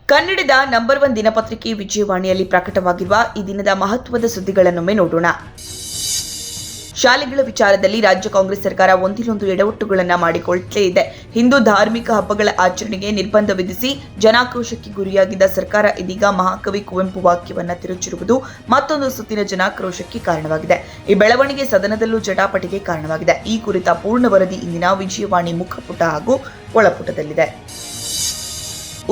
ಕನ್ನಡದ ನಂಬರ್ 1 ದಿನಪತ್ರಿಕೆ ವಿಜಯವಾಣಿಯಲ್ಲಿ ಪ್ರಕಟವಾಗಿರುವ ಈ ದಿನದ ಮಹತ್ವದ ಸುದ್ದಿಗಳನ್ನೊಮ್ಮೆ ನೋಡೋಣ. ಶಾಲೆಗಳ ವಿಚಾರದಲ್ಲಿ ರಾಜ್ಯ ಕಾಂಗ್ರೆಸ್ ಸರ್ಕಾರ ಒಂದಿಲ್ಲೊಂದು ಎಡವಟ್ಟುಗಳನ್ನು ಮಾಡಿಕೊಳ್ಳುತ್ತಲೇ ಇದೆ. ಹಿಂದೂ ಧಾರ್ಮಿಕ ಹಬ್ಬಗಳ ಆಚರಣೆಗೆ ನಿರ್ಬಂಧ ವಿಧಿಸಿ ಜನಾಕ್ರೋಶಕ್ಕೆ ಗುರಿಯಾಗಿದ್ದ ಸರ್ಕಾರ ಇದೀಗ ಮಹಾಕವಿ ಕುವೆಂಪು ವಾಕ್ಯವನ್ನ ತಿರುಚಿರುವುದು ಮತ್ತೊಂದು ಸುತ್ತಿನ ಜನಾಕ್ರೋಶಕ್ಕೆ ಕಾರಣವಾಗಿದೆ. ಈ ಬೆಳವಣಿಗೆ ಸದನದಲ್ಲೂ ಜಟಾಪಟಿಗೆ ಕಾರಣವಾಗಿದೆ. ಈ ಕುರಿತ ಪೂರ್ಣ ವರದಿ ಇಂದಿನ ವಿಜಯವಾಣಿ ಮುಖಪುಟ ಹಾಗೂ ಒಳಪುಟದಲ್ಲಿದೆ.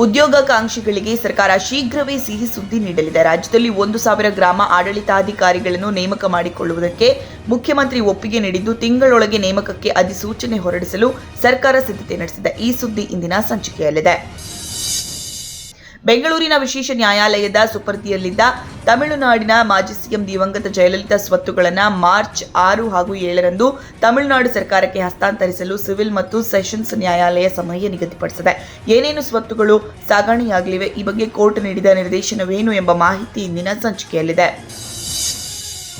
ಉದ್ಯೋಗಾಕಾಂಕ್ಷಿಗಳಿಗೆ ಸರ್ಕಾರ ಶೀಘ್ರವೇ ಸಿಹಿ ಸುದ್ದಿ ನೀಡಲಿದೆ. ರಾಜ್ಯದಲ್ಲಿ 1,000 ಗ್ರಾಮ ಆಡಳಿತಾಧಿಕಾರಿಗಳನ್ನು ನೇಮಕ ಮಾಡಿಕೊಳ್ಳುವುದಕ್ಕೆ ಮುಖ್ಯಮಂತ್ರಿ ಒಪ್ಪಿಗೆ ನೀಡಿದ್ದು, ತಿಂಗಳೊಳಗೆ ನೇಮಕಕ್ಕೆ ಅಧಿಸೂಚನೆ ಹೊರಡಿಸಲು ಸರ್ಕಾರ ಸಿದ್ಧತೆ ನಡೆಸಿದೆ. ಈ ಸುದ್ದಿ ಇಂದಿನ ಸಂಚಿಕೆಯಲ್ಲಿದೆ. ಬೆಂಗಳೂರಿನ ವಿಶೇಷ ನ್ಯಾಯಾಲಯದ ಸುಪರ್ದಿಯಲ್ಲಿದ್ದ ತಮಿಳುನಾಡಿನ ಮಾಜಿ ಸಿಎಂ ದಿವಂಗತ ಜಯಲಲಿತಾ ಸ್ವತ್ತುಗಳನ್ನು ಮಾರ್ಚ್ 6 ಹಾಗೂ 7ರಂದು ತಮಿಳುನಾಡು ಸರ್ಕಾರಕ್ಕೆ ಹಸ್ತಾಂತರಿಸಲು ಸಿವಿಲ್ ಮತ್ತು ಸೆಷನ್ಸ್ ನ್ಯಾಯಾಲಯ ಸಮಯ ನಿಗದಿಪಡಿಸಿದೆ. ಏನೇನು ಸ್ವತ್ತುಗಳು ಸಾಗಣೆಯಾಗಲಿವೆ, ಈ ಬಗ್ಗೆ ಕೋರ್ಟ್ ನೀಡಿದ ನಿರ್ದೇಶನವೇನು ಎಂಬ ಮಾಹಿತಿ ಇಂದಿನ ಸಂಚಿಕೆಯಲ್ಲಿದೆ.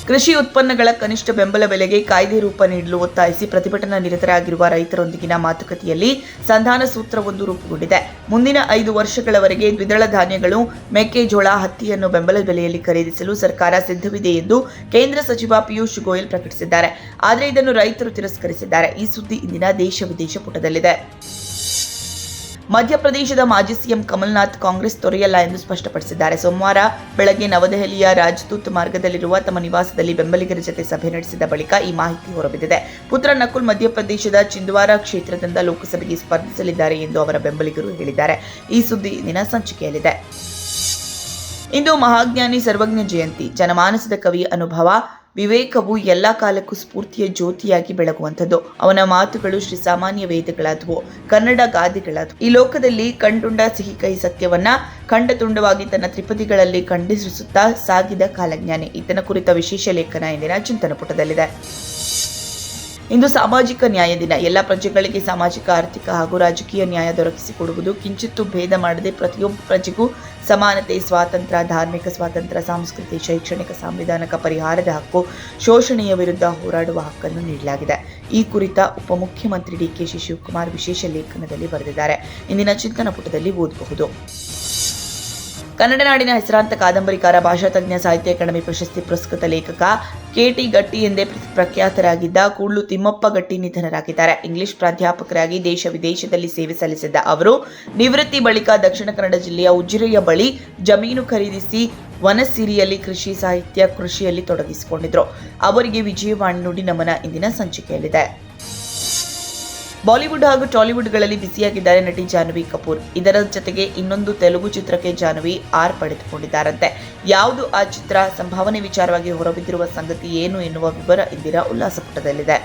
ಕೃಷಿ ಉತ್ಪನ್ನಗಳ ಕನಿಷ್ಠ ಬೆಂಬಲ ಬೆಲೆಗೆ ಕಾಯ್ದೆ ರೂಪ ನೀಡಲು ಒತ್ತಾಯಿಸಿ ಪ್ರತಿಭಟನಾ ನಿರತರಾಗಿರುವ ರೈತರೊಂದಿಗಿನ ಮಾತುಕತೆಯಲ್ಲಿ ಸಂಧಾನ ಸೂತ್ರವೊಂದು ರೂಪುಗೊಂಡಿದೆ. ಮುಂದಿನ 5 ವರ್ಷಗಳವರೆಗೆ ದ್ವಿದಳ ಧಾನ್ಯಗಳು, ಮೆಕ್ಕೆಜೋಳ, ಹತ್ತಿಯನ್ನು ಬೆಂಬಲ ಬೆಲೆಯಲ್ಲಿ ಖರೀದಿಸಲು ಸರ್ಕಾರ ಸಿದ್ಧವಿದೆ ಎಂದು ಕೇಂದ್ರ ಸಚಿವ ಪಿಯೂಷ್ ಗೋಯಲ್ ಪ್ರಕಟಿಸಿದ್ದಾರೆ. ಆದರೆ ಇದನ್ನು ರೈತರು ತಿರಸ್ಕರಿಸಿದ್ದಾರೆ. ಈ ಸುದ್ದಿ ಇಂದಿನ ದೇಶ ವಿದೇಶ ಪುಟದಲ್ಲಿದೆ. ಮಧ್ಯಪ್ರದೇಶದ ಮಾಜಿ ಸಿಎಂ ಕಮಲ್ನಾಥ್ ಕಾಂಗ್ರೆಸ್ ತೊರೆಯಲ್ಲ ಎಂದು ಸ್ಪಷ್ಟಪಡಿಸಿದ್ದಾರೆ. ಸೋಮವಾರ ಬೆಳಗ್ಗೆ ನವದೆಹಲಿಯ ರಾಜದೂತ್ ಮಾರ್ಗದಲ್ಲಿರುವ ತಮ್ಮ ನಿವಾಸದಲ್ಲಿ ಬೆಂಬಲಿಗರ ಜತೆ ಸಭೆ ನಡೆಸಿದ ಬಳಿಕ ಈ ಮಾಹಿತಿ ಹೊರಬಿದ್ದಿದೆ. ಪುತ್ರ ನಕುಲ್ ಮಧ್ಯಪ್ರದೇಶದ ಚಿಂದ್ವಾರಾ ಕ್ಷೇತ್ರದಿಂದ ಲೋಕಸಭೆಗೆ ಸ್ಪರ್ಧಿಸಲಿದ್ದಾರೆ ಎಂದು ಅವರ ಬೆಂಬಲಿಗರು ಹೇಳಿದ್ದಾರೆ. ಈ ಸುದ್ದಿ ಇಂದಿನ ಸಂಚಿಕೆಯಲ್ಲಿದೆ. ಇಂದು ಮಹಾಜ್ಞಾನಿ ಸರ್ವಜ್ಞ ಜಯಂತಿ. ಜನಮಾನಸದ ಕವಿ ಅನುಭವ ವಿವೇಕವು ಎಲ್ಲ ಕಾಲಕ್ಕೂ ಸ್ಫೂರ್ತಿಯ ಜ್ಯೋತಿಯಾಗಿ ಬೆಳಗುವಂಥದ್ದು. ಅವನ ಮಾತುಗಳು ಶ್ರೀ ಸಾಮಾನ್ಯ ವೇದಗಳಾದವು, ಕನ್ನಡ ಗಾದೆಗಳಾದವು. ಈ ಲೋಕದಲ್ಲಿ ಕಂಡುಂಡ ಸಿಹಿ ಕಹಿ ಸತ್ಯವನ್ನ ಖಂಡತುಂಡವಾಗಿ ತನ್ನ ತ್ರಿಪದಿಗಳಲ್ಲಿ ಖಂಡಿಸುತ್ತಾ ಸಾಗಿದ ಕಾಲಜ್ಞಾನಿ. ಈತನ ಕುರಿತ ವಿಶೇಷ ಲೇಖನ ಇಂದಿನ ಚಿಂತನ ಪುಟದಲ್ಲಿದೆ. ಇಂದು ಸಾಮಾಜಿಕ ನ್ಯಾಯ ದಿನ. ಎಲ್ಲ ಪ್ರಜೆಗಳಿಗೆ ಸಾಮಾಜಿಕ, ಆರ್ಥಿಕ ಹಾಗೂ ರಾಜಕೀಯ ನ್ಯಾಯ ದೊರಕಿಸಿಕೊಡುವುದು, ಕಿಂಚಿತ್ತೂ ಭೇದ ಮಾಡದೆ ಪ್ರತಿಯೊಬ್ಬ ಪ್ರಜೆಗೂ ಸಮಾನತೆ, ಸ್ವಾತಂತ್ರ್ಯ, ಧಾರ್ಮಿಕ ಸ್ವಾತಂತ್ರ್ಯ, ಸಾಂಸ್ಕೃತಿಕ, ಶೈಕ್ಷಣಿಕ, ಸಾಂವಿಧಾನಿಕ ಪರಿಹಾರದ ಹಕ್ಕು, ಶೋಷಣೆಯ ವಿರುದ್ಧ ಹೋರಾಡುವ ಹಕ್ಕನ್ನು ನೀಡಲಾಗಿದೆ. ಈ ಕುರಿತ ಉಪಮುಖ್ಯಮಂತ್ರಿ ಡಿಕೆಶಿ ಶಿವಕುಮಾರ್ ವಿಶೇಷ ಲೇಖನದಲ್ಲಿ ಬರೆದಿದ್ದಾರೆ. ಇಂದಿನ ಚಿಂತನ ಪುಟದಲ್ಲಿ ಓದಬಹುದು. ಕನ್ನಡ ನಾಡಿನ ಹೆಸರಾಂತ ಕಾದಂಬರಿಕಾರ, ಭಾಷಾ ತಜ್ಞ, ಸಾಹಿತ್ಯ ಅಕಾಡೆಮಿ ಪ್ರಶಸ್ತಿ ಪುರಸ್ಕೃತ ಲೇಖಕ ಕೆ.ಟಿ. ಗಟ್ಟಿ ಎಂದೇ ಪ್ರಖ್ಯಾತರಾಗಿದ್ದ ಕೂಡ್ಲು ತಿಮ್ಮಪ್ಪ ಗಟ್ಟಿ ನಿಧನರಾಗಿದ್ದಾರೆ. ಇಂಗ್ಲಿಷ್ ಪ್ರಾಧ್ಯಾಪಕರಾಗಿ ದೇಶ ವಿದೇಶದಲ್ಲಿ ಸೇವೆ ಸಲ್ಲಿಸಿದ್ದ ಅವರು ನಿವೃತ್ತಿ ಬಳಿಕ ದಕ್ಷಿಣ ಕನ್ನಡ ಜಿಲ್ಲೆಯ ಉಜಿರೆಯ ಬಳಿ ಜಮೀನು ಖರೀದಿಸಿ ವನಸಿರಿಯಲ್ಲಿ ಕೃಷಿ, ಸಾಹಿತ್ಯ, ಕೃಷಿಯಲ್ಲಿ ತೊಡಗಿಸಿಕೊಂಡಿದ್ರು. ಅವರಿಗೆ ವಿಜಯವಾಣಿ ನುಡಿ ನಮನ ಇಂದಿನ ಸಂಚಿಕೆಯಲ್ಲಿದೆ. ಬಾಲಿವುಡ್ ಹಾಗೂ ಟಾಲಿವುಡ್ಗಳಲ್ಲಿ ಬಿಸಿಯಾಗಿದ್ದಾರೆ ನಟಿ ಜಾಹ್ನವಿ ಕಪೂರ್. ಇದರ ಜತೆಗೆ ಇನ್ನೊಂದು ತೆಲುಗು ಚಿತ್ರಕ್ಕೆ ಜಾಹ್ನವಿ ಆರ್ ಪಡೆದುಕೊಂಡಿದ್ದಾರಂತೆ. ಯಾವುದು ಆ ಚಿತ್ರ, ಸಂಭಾವನೆ ವಿಚಾರವಾಗಿ ಹೊರಬಿದ್ದಿರುವ ಸಂಗತಿ ಏನು ಎನ್ನುವ ವಿವರ ಇಂದಿನ ಉಲ್ಲಾಸ ಪುಟದಲ್ಲಿದೆ.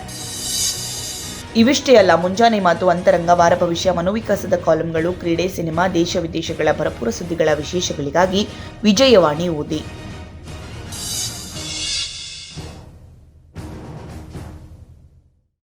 ಇವಿಷ್ಟೇ ಅಲ್ಲ, ಮುಂಜಾನೆ ಮಾತು, ಅಂತರಂಗ, ವಾರ ಭವಿಷ್ಯ, ಮನೋವಿಕಾಸದ ಕಾಲಂಗಳು, ಕ್ರೀಡೆ, ಸಿನಿಮಾ, ದೇಶ ವಿದೇಶಗಳ ಭರಪೂರ ಸುದ್ದಿಗಳ ವಿಶೇಷಗಳಿಗಾಗಿ ವಿಜಯವಾಣಿ ಓದಿ.